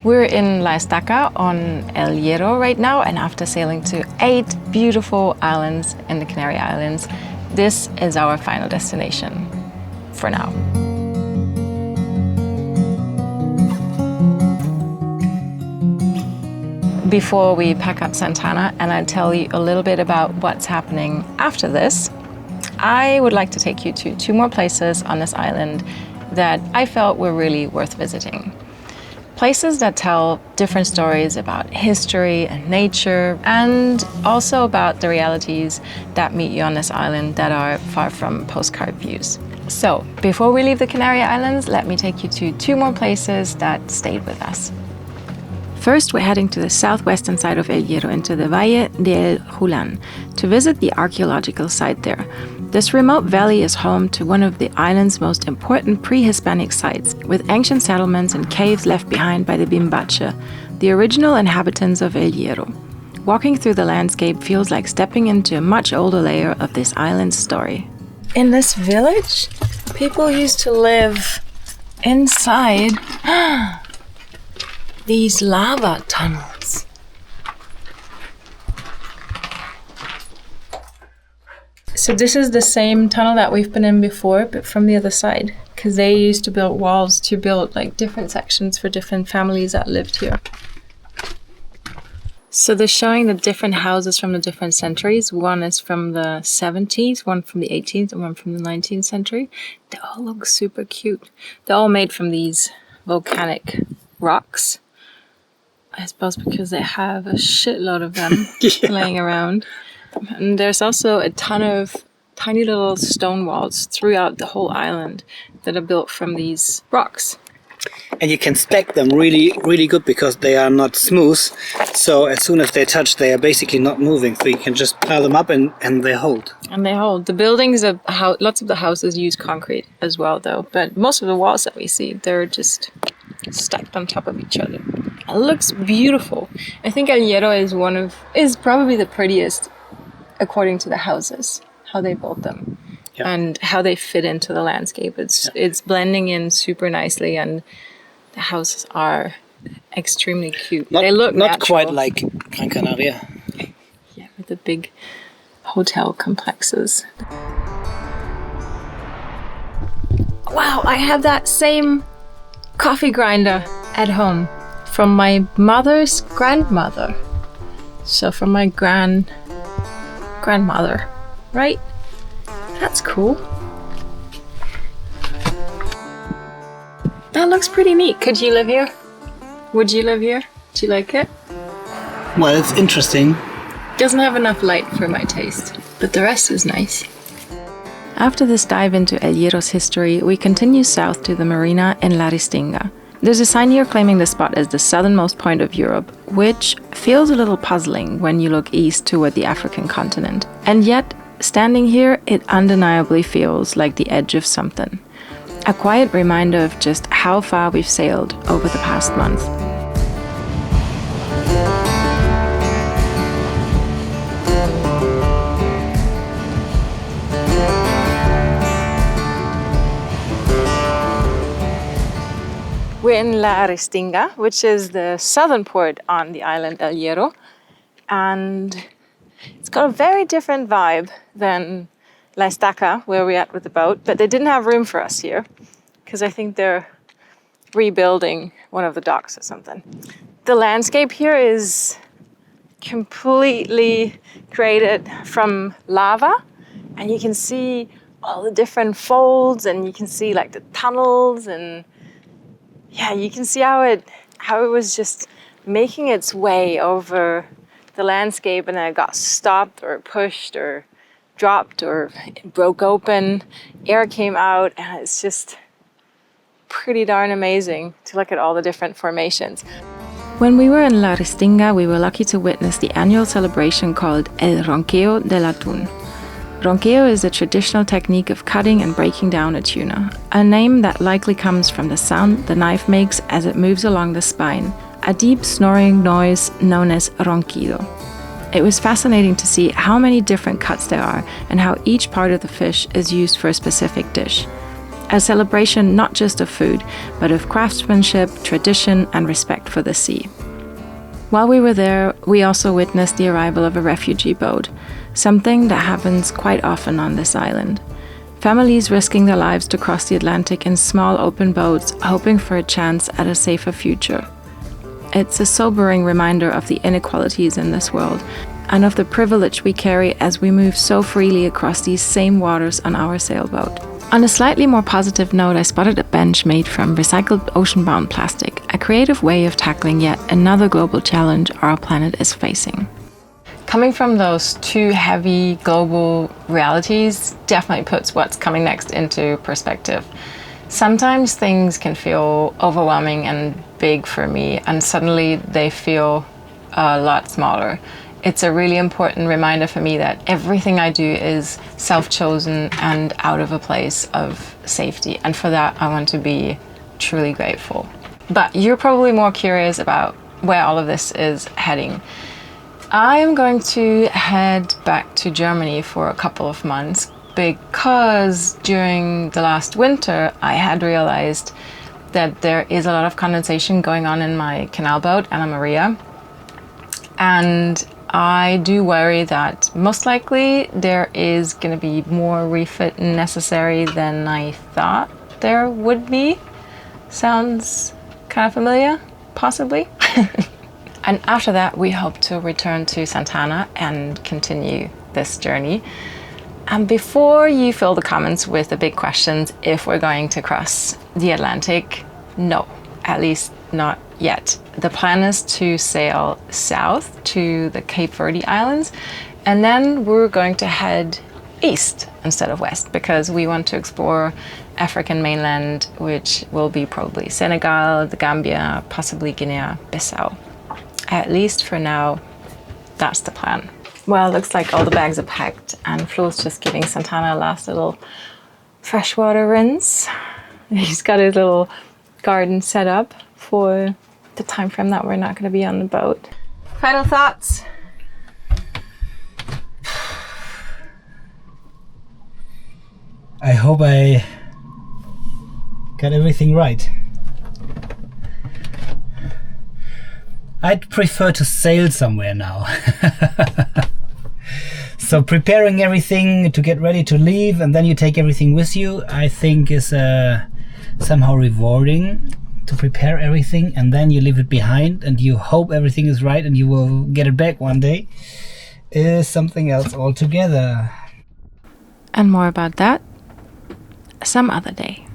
We're in La Estaca on El Hierro right now, and after sailing to 8 beautiful islands in the Canary Islands, this is our final destination for now. Before we pack up Santana and I tell you a little bit about what's happening after this, I would like to take you to 2 more places on this island that I felt were really worth visiting. Places that tell different stories about history and nature, and also about the realities that meet you on this island that are far from postcard views. So, before we leave the Canary Islands, let me take you to 2 more places that stayed with us. First, we're heading to the southwestern side of El Hierro into the Valle de El Julan to visit the archaeological site there. This remote valley is home to one of the island's most important pre-Hispanic sites, with ancient settlements and caves left behind by the Bimbache, the original inhabitants of El Hierro. Walking through the landscape feels like stepping into a much older layer of this island's story. In this village, people used to live inside these lava tunnels. So this is the same tunnel that we've been in before, but from the other side, because they used to build walls to build like different sections for different families that lived here. So they're showing the different houses from the different centuries. One is from the 17th, one from the 18th, and one from the 19th century. They all look super cute. They're all made from these volcanic rocks. I suppose because they have a shitload of them laying around. And there's also a ton of tiny little stone walls throughout the whole island that are built from these rocks. And you can stack them really, really good because they are not smooth. So as soon as they touch, they are basically not moving. So you can just pile them up and they hold. And they hold. The buildings, lots of the houses use concrete as well, though. But most of the walls that we see, they're just stacked on top of each other. It looks beautiful. I think El Hierro is probably the prettiest according to the houses, how they built them. Yep. And how they fit into the landscape. It's blending in super nicely, and the houses are extremely cute. They look not natural. Quite like Gran Canaria. Yeah, with the big hotel complexes. Wow, I have that same coffee grinder at home from my mother's grandmother. So from my grandmother, right? That's cool. That looks pretty neat. Could you live here? Would you live here? Do you like it? Well, it's interesting. Doesn't have enough light for my taste, but the rest is nice. After this dive into El Hierro's history, we continue south to the marina in La Restinga. There's a sign here claiming the spot as the southernmost point of Europe, which feels a little puzzling when you look east toward the African continent. And yet, standing here, it undeniably feels like the edge of something. A quiet reminder of just how far we've sailed over the past month. We're in La Restinga, which is the southern port on the island El Hierro, and it's got a very different vibe than La Estaca, where we're at with the boat, but they didn't have room for us here, because I think they're rebuilding one of the docks or something. The landscape here is completely created from lava, and you can see all the different folds, and you can see like the tunnels, and yeah, you can see how it was just making its way over the landscape, and then it got stopped or pushed or dropped or it broke open. Air came out, and it's just pretty darn amazing to look at all the different formations. When we were in La Restinga, we were lucky to witness the annual celebration called El Ronqueo del Atún. Ronqueo is a traditional technique of cutting and breaking down a tuna, a name that likely comes from the sound the knife makes as it moves along the spine, a deep snoring noise known as ronquido. It was fascinating to see how many different cuts there are and how each part of the fish is used for a specific dish. a celebration not just of food, but of craftsmanship, tradition, and respect for the sea. While we were there, we also witnessed the arrival of a refugee boat, something that happens quite often on this island. Families risking their lives to cross the Atlantic in small open boats, hoping for a chance at a safer future. It's a sobering reminder of the inequalities in this world, and of the privilege we carry as we move so freely across these same waters on our sailboat. On a slightly more positive note, I spotted a bench made from recycled ocean-bound plastic, a creative way of tackling yet another global challenge our planet is facing. Coming from those two heavy global realities definitely puts what's coming next into perspective. Sometimes things can feel overwhelming and big for me, and suddenly they feel a lot smaller. It's a really important reminder for me that everything I do is self-chosen and out of a place of safety. And for that, I want to be truly grateful. But you're probably more curious about where all of this is heading. I am going to head back to Germany for a couple of months because during the last winter, I had realized that there is a lot of condensation going on in my canal boat, Anna Maria. And I do worry that most likely there is going to be more refit necessary than I thought there would be. Sounds kind of familiar, possibly. And after that, we hope to return to Santana and continue this journey. And before you fill the comments with the big questions if we're going to cross the Atlantic, no, at least not yet. The plan is to sail south to the Cape Verde Islands, and then we're going to head east instead of west because we want to explore African mainland, which will be probably Senegal, the Gambia, possibly Guinea-Bissau. At least for now, that's the plan. Well, it looks like all the bags are packed and Flo's just giving Santana a last little freshwater rinse. He's got his little garden set up for the time frame that we're not going to be on the boat. Final thoughts? I hope I got everything right. I'd prefer to sail somewhere now. So preparing everything to get ready to leave and then you take everything with you, I think is somehow rewarding to prepare everything and then you leave it behind and you hope everything is right and you will get it back one day, is something else altogether. And more about that some other day.